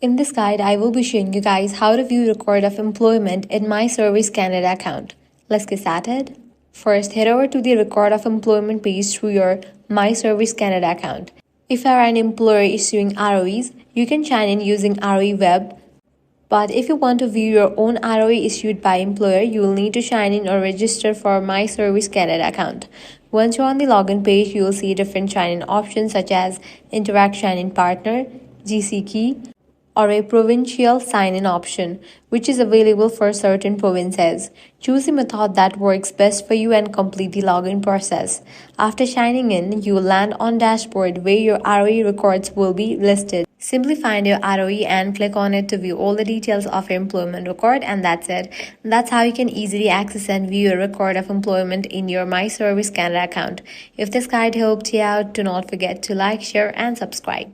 In this guide, I will be showing you guys how to view record of employment in My Service Canada account. Let's get started. First, head over to the record of employment page through your My Service Canada account. If you are an employer issuing ROEs, you can sign in using ROE Web. But if you want to view your own ROE issued by employer, you will need to sign in or register for My Service Canada account. Once you're on the login page, you will see different sign-in options such as Interact Sign-in Partner, GC Key, or a provincial sign-in option, which is available for certain provinces. Choose the method that works best for you and complete the login process. After signing in, you will land on dashboard where your ROE records will be listed. Simply find your ROE and click on it to view all the details of your employment record, and that's it. That's how you can easily access and view your record of employment in your My Service Canada account. If this guide helped you out, do not forget to like, share, and subscribe.